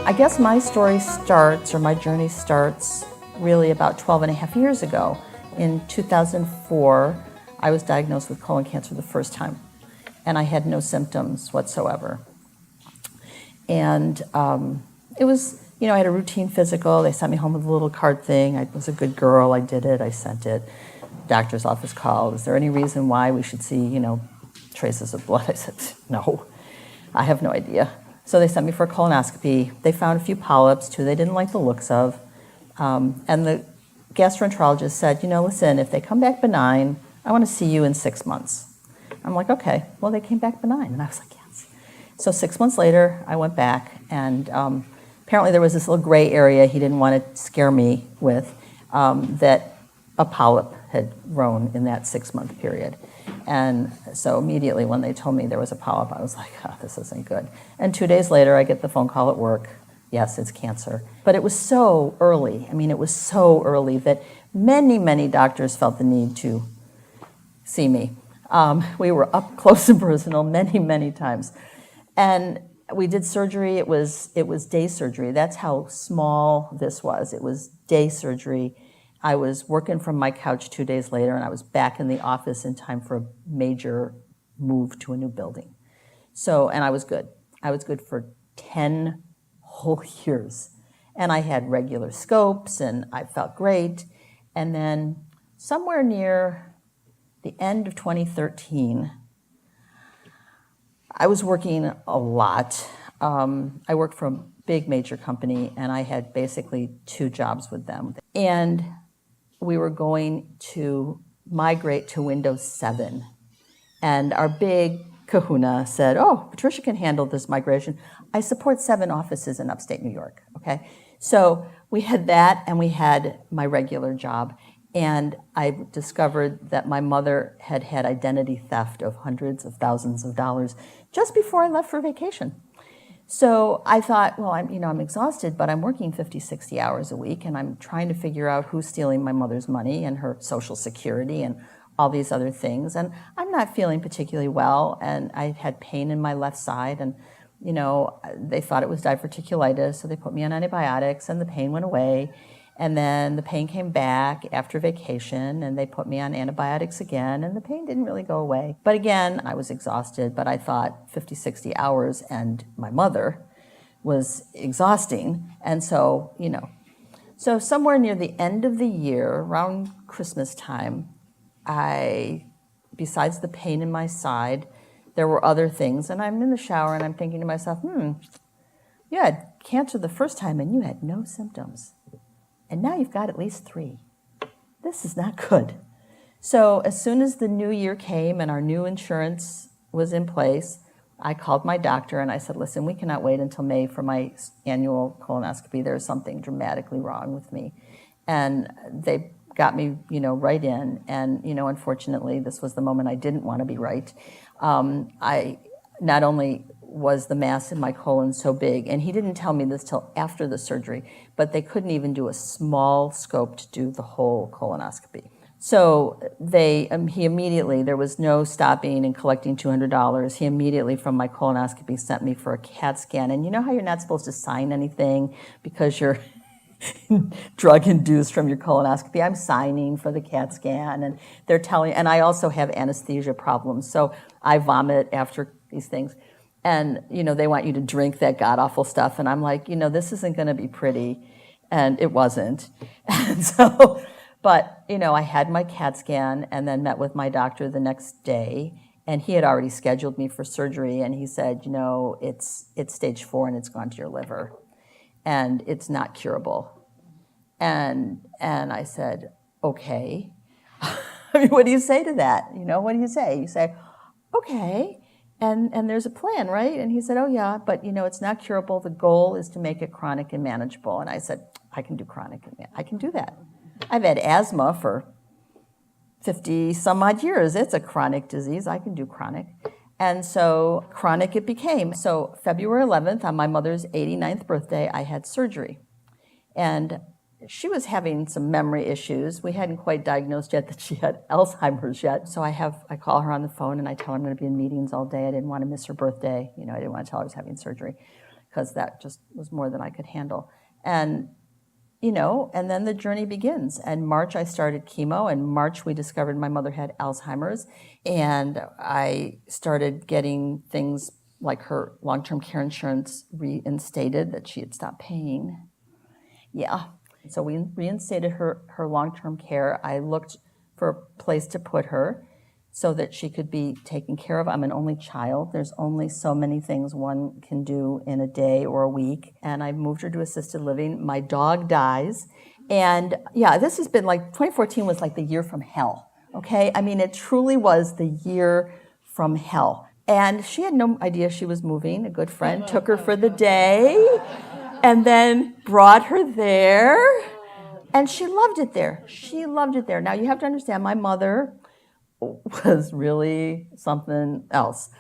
I guess my story starts, or my journey starts, really about 12 and a half years ago. In 2004, I was diagnosed with colon cancer the first time, and I had no symptoms whatsoever. And it was, I had a routine physical. They sent me home with a little card thing. I was a good girl. I did it. I sent it. Doctor's office called. Is there any reason why we should see, traces of blood? I said, no, I have no idea. So they sent me for a colonoscopy. They found a few polyps, too, they didn't like the looks of. And the gastroenterologist said, listen, if they come back benign, I want to see you in 6 months. I'm like, okay. Well, they came back benign. And I was like, yes. So 6 months later, I went back, and apparently there was this little gray area he didn't want to scare me with, that a polyp had grown in that 6-month period. And so immediately when they told me there was a polyp, I was like, this isn't good. And 2 days later, I get the phone call at work. Yes, it's cancer. But it was so early. It was so early that many, many doctors felt the need to see me. We were up close and personal many, many times. And we did surgery. It was day surgery. That's how small this was. It was day surgery. I was working from my couch 2 days later, and I was back in the office in time for a major move to a new building. And I was good. I was good for 10 whole years. And I had regular scopes, and I felt great. And then somewhere near the end of 2013, I was working a lot. I worked for a big major company, and I had basically 2 jobs with them. And we were going to migrate to Windows 7. And our big kahuna said, Patricia can handle this migration. I support 7 offices in upstate New York, okay? So we had that, and we had my regular job. And I discovered that my mother had had identity theft of hundreds of thousands of dollars just before I left for vacation. So I thought, well, I'm exhausted, but I'm working 50, 60 hours a week, and I'm trying to figure out who's stealing my mother's money and her Social Security and all these other things. And I'm not feeling particularly well, and I had pain in my left side, and they thought it was diverticulitis, so they put me on antibiotics, and the pain went away. And then the pain came back after vacation, and they put me on antibiotics again, and the pain didn't really go away. But again, I was exhausted, but I thought 50, 60 hours and my mother was exhausting. And so, so somewhere near the end of the year, around Christmas time, besides the pain in my side, there were other things. And I'm in the shower, and I'm thinking to myself, you had cancer the first time, and you had no symptoms. And now you've got at least 3. This is not good. So as soon as the new year came and our new insurance was in place, I called my doctor and I said, listen, we cannot wait until May for my annual colonoscopy. There's something dramatically wrong with me. And they got me, right in. And, unfortunately, this was the moment I didn't want to be right. I not only was the mass in my colon so big, and he didn't tell me this till after the surgery, but they couldn't even do a small scope to do the whole colonoscopy. So he immediately, there was no stopping and collecting $200. He immediately from my colonoscopy sent me for a CAT scan. And you know how you're not supposed to sign anything because you're drug-induced from your colonoscopy? I'm signing for the CAT scan, and they're telling, and I also have anesthesia problems, so I vomit after these things. And, they want you to drink that god-awful stuff. And I'm like, this isn't going to be pretty. And it wasn't. And so, but, I had my CAT scan and then met with my doctor the next day. And he had already scheduled me for surgery. And he said, it's stage 4 and it's gone to your liver. And it's not curable. And I said, okay. What do you say to that? What do you say? You say, okay. And there's a plan, right? And he said, oh, yeah, but, it's not curable. The goal is to make it chronic and manageable. And I said, I can do chronic. I can do that. I've had asthma for 50 some odd years. It's a chronic disease. I can do chronic. And so chronic it became. So February 11th, on my mother's 89th birthday, I had surgery. And she was having some memory issues. We hadn't quite diagnosed yet that she had Alzheimer's yet. So I call her on the phone and I tell her I'm going to be in meetings all day. I didn't want to miss her birthday. I didn't want to tell her I was having surgery because that just was more than I could handle. And, and then the journey begins. And March, I started chemo. In March, we discovered my mother had Alzheimer's. And I started getting things like her long-term care insurance reinstated that she had stopped paying. Yeah. So we reinstated her long-term care. I looked for a place to put her so that she could be taken care of. I'm an only child. There's only so many things one can do in a day or a week. And I moved her to assisted living. My dog dies. And yeah, this has been 2014 was like the year from hell, okay? I mean, it truly was the year from hell. And she had no idea she was moving. A good friend took her for the day and then brought her there. And she loved it there. She loved it there. Now, you have to understand, my mother was really something else.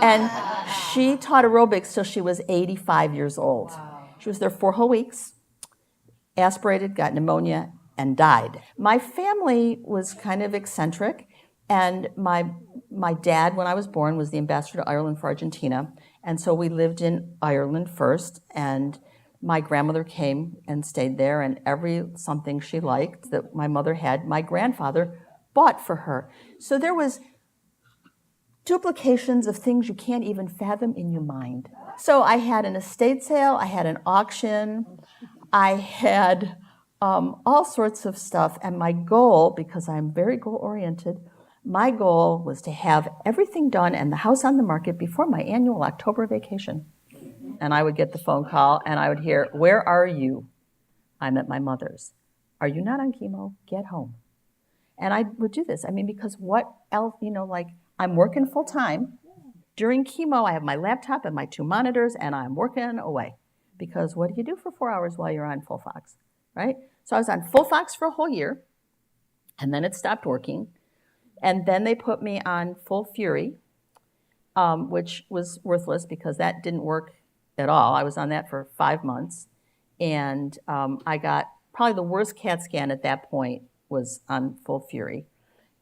And she taught aerobics till she was 85 years old. She was there 4 whole weeks, aspirated, got pneumonia, and died. My family was kind of eccentric, and my dad, when I was born, was the ambassador to Ireland for Argentina, and so we lived in Ireland first, and my grandmother came and stayed there, and something she liked that my mother had, my grandfather bought for her. So there was duplications of things you can't even fathom in your mind. So I had an estate sale, I had an auction, I had all sorts of stuff, and my goal, because I'm very goal-oriented, my goal was to have everything done and the house on the market before my annual October vacation. And I would get the phone call, and I would hear, "Where are you?" "I'm at my mother's." "Are you not on chemo? Get home." And I would do this. I mean, because what else, I'm working full time. During chemo, I have my laptop and my 2 monitors, and I'm working away. Because what do you do for 4 hours while you're on Full Fox, right? So I was on Full Fox for a whole year, and then it stopped working. And then they put me on Full Fury, which was worthless because that didn't work at all. I was on that for 5 months, and I got probably the worst CAT scan at that point was on Full Fury.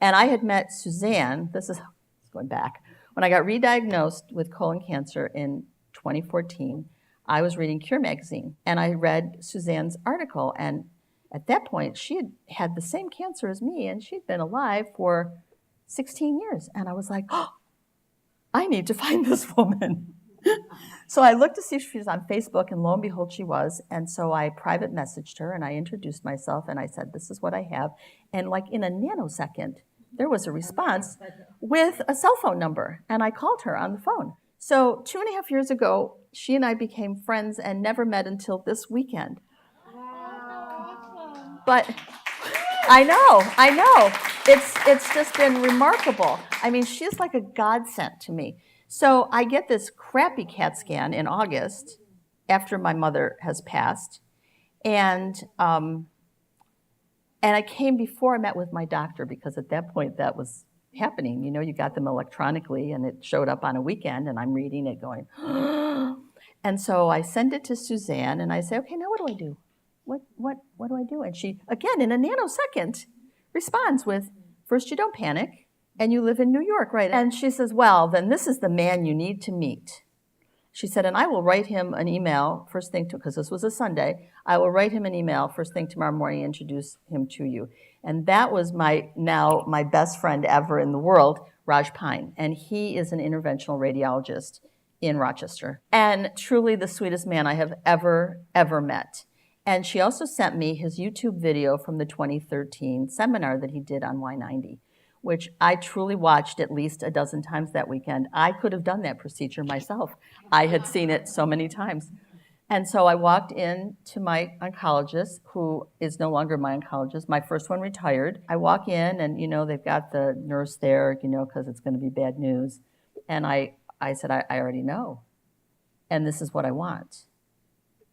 And I had met Suzanne, this is going back, when I got re-diagnosed with colon cancer in 2014, I was reading Cure magazine, and I read Suzanne's article, and at that point, she had had the same cancer as me, and she'd been alive for 16 years. And I was like, oh, I need to find this woman. So I looked to see if she was on Facebook, and lo and behold, she was. And so I private messaged her, and I introduced myself, and I said, this is what I have. And in a nanosecond, there was a response with a cell phone number, and I called her on the phone. So 2.5 years ago, she and I became friends and never met until this weekend. Wow. But I know. It's just been remarkable. I mean, she's like a godsend to me. So I get this crappy CAT scan in August after my mother has passed. And I came before I met with my doctor because at that point that was happening. You got them electronically and it showed up on a weekend and I'm reading it going, and so I send it to Suzanne and I say, okay, now what do I do? What do I do? And she, again, in a nanosecond, responds with, first, you don't panic, and you live in New York, right? And she says, well, then this is the man you need to meet. She said, and I will write him an email first thing, because this was a Sunday, I will write him an email first thing tomorrow morning, introduce him to you. And that was my best friend ever in the world, Raj Pine. And he is an interventional radiologist in Rochester. And truly the sweetest man I have ever met. And she also sent me his YouTube video from the 2013 seminar that he did on Y90, which I truly watched at least a dozen times that weekend. I could have done that procedure myself. I had seen it so many times. And so I walked in to my oncologist, who is no longer my oncologist. My first one retired. I walk in and, they've got the nurse there, because it's going to be bad news. And I said, I already know. And this is what I want.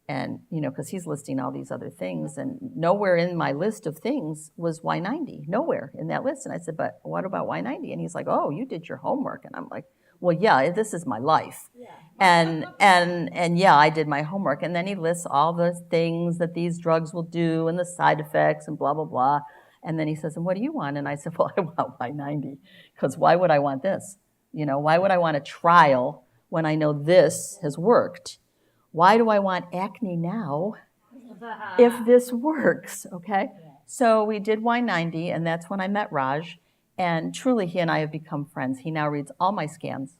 And, because he's listing all these other things, and nowhere in my list of things was Y90, nowhere in that list. And I said, but what about Y90? And he's like, oh, you did your homework. And I'm like, well, yeah, this is my life. Yeah. And yeah, I did my homework. And then he lists all the things that these drugs will do and the side effects and blah, blah, blah. And then he says, and what do you want? And I said, well, I want Y90, because why would I want this? Why would I want a trial when I know this has worked? why do I want acne now if this works, okay? So we did Y90, and that's when I met Raj, and truly he and I have become friends. He now reads all my scans,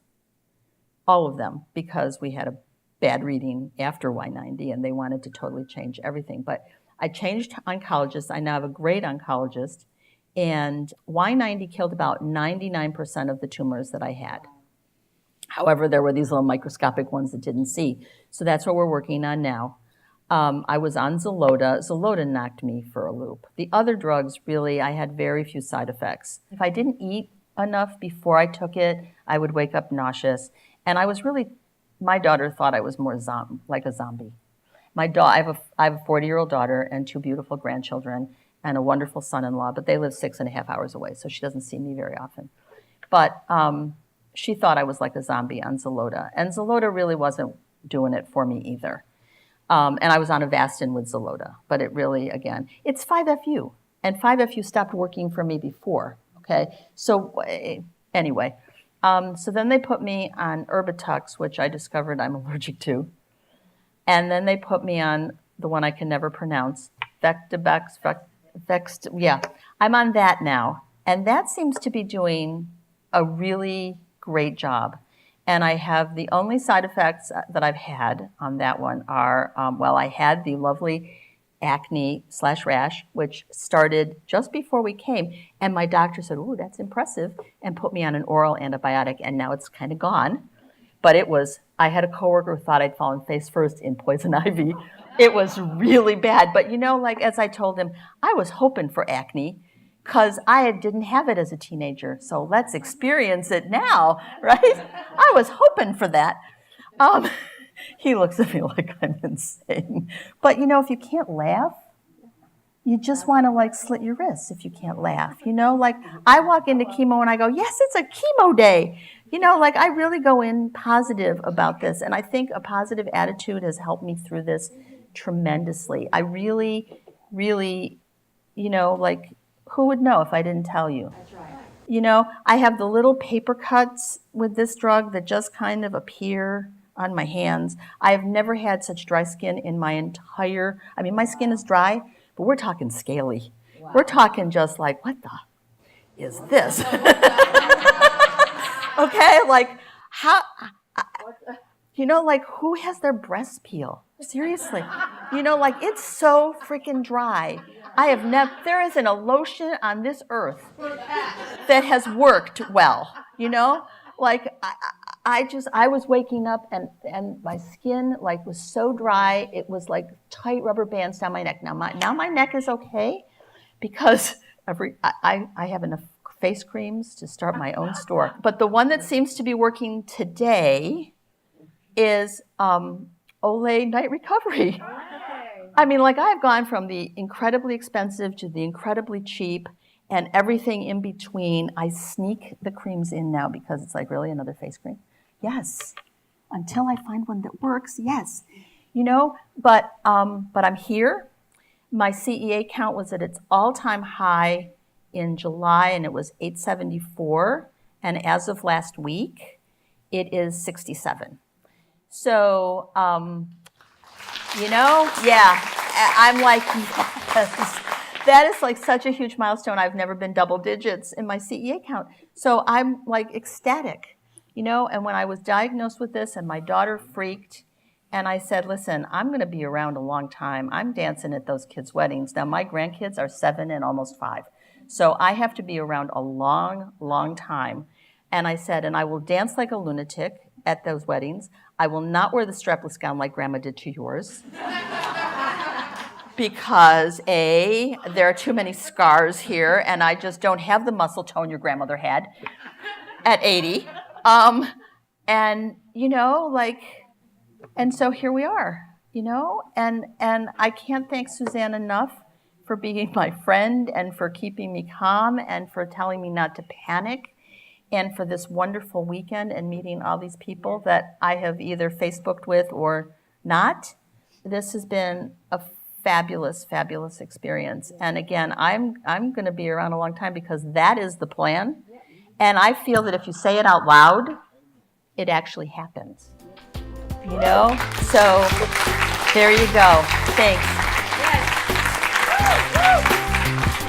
all of them, because we had a bad reading after Y90, and they wanted to totally change everything. But I changed oncologists. I now have a great oncologist, and Y90 killed about 99% of the tumors that I had. However, there were these little microscopic ones that didn't see. So that's what we're working on now. I was on Xeloda. Xeloda knocked me for a loop. The other drugs, really, I had very few side effects. If I didn't eat enough before I took it, I would wake up nauseous. And I was really, my daughter thought I was more like a zombie. I have a 40-year-old daughter and 2 beautiful grandchildren and a wonderful son-in-law, but they live 6.5 hours away, so she doesn't see me very often. But she thought I was like a zombie on Xeloda. And Xeloda really wasn't doing it for me either. And I was on Avastin with Xeloda, but it really, again, it's 5-FU. And 5-FU stopped working for me before, okay? So anyway, so then they put me on Erbitux, which I discovered I'm allergic to. And then they put me on the one I can never pronounce, yeah, I'm on that now. And that seems to be doing a really great job. And I have the only side effects that I've had on that one are, well, I had the lovely acne/rash, which started just before we came. And my doctor said, "Ooh, that's impressive," and put me on an oral antibiotic. And now it's kind of gone. But I had a coworker who thought I'd fallen face first in poison ivy. It was really bad. But like as I told him, I was hoping for acne because I didn't have it as a teenager. So let's experience it now, right? I was hoping for that. He looks at me like I'm insane. But if you can't laugh, you just want to slit your wrists if you can't laugh. I walk into chemo and I go, yes, it's a chemo day. I really go in positive about this. And I think a positive attitude has helped me through this tremendously. I really, really, who would know if I didn't tell you? That's right. I have the little paper cuts with this drug that just kind of appear on my hands. I have never had such dry skin in my my skin is dry, but we're talking scaly. Wow. We're talking just like, what the is this? Okay, how, who has their breast peel? Seriously. It's so freaking dry. There isn't a lotion on this earth that has worked well, I was waking up and my skin was so dry, it was like tight rubber bands down my neck. Now my neck is okay because I have enough face creams to start my own store. But the one that seems to be working today is Olay Night Recovery. I've gone from the incredibly expensive to the incredibly cheap and everything in between. I sneak the creams in now because it's really another face cream. Yes, until I find one that works, yes. But I'm here. My CEA count was at its all-time high in July, and it was 874. And as of last week, it is 67. So, yeah, I'm yes. That is such a huge milestone. I've never been double digits in my CEA count. So I'm ecstatic, and when I was diagnosed with this and my daughter freaked, and I said, listen, I'm going to be around a long time. I'm dancing at those kids' weddings. Now my grandkids are 7 and almost 5. So I have to be around a long, long time. And I said, and I will dance like a lunatic at those weddings. I will not wear the strapless gown like Grandma did to yours. Because there are too many scars here, and I just don't have the muscle tone your grandmother had at 80. And so here we are, and I can't thank Suzanne enough for being my friend and for keeping me calm and for telling me not to panic and for this wonderful weekend and meeting all these people that I have either Facebooked with or not. This has been a fabulous, fabulous experience. And again, I'm going to be around a long time because that is the plan. And I feel that if you say it out loud, it actually happens. you know? So there you go. Thanks. Yes.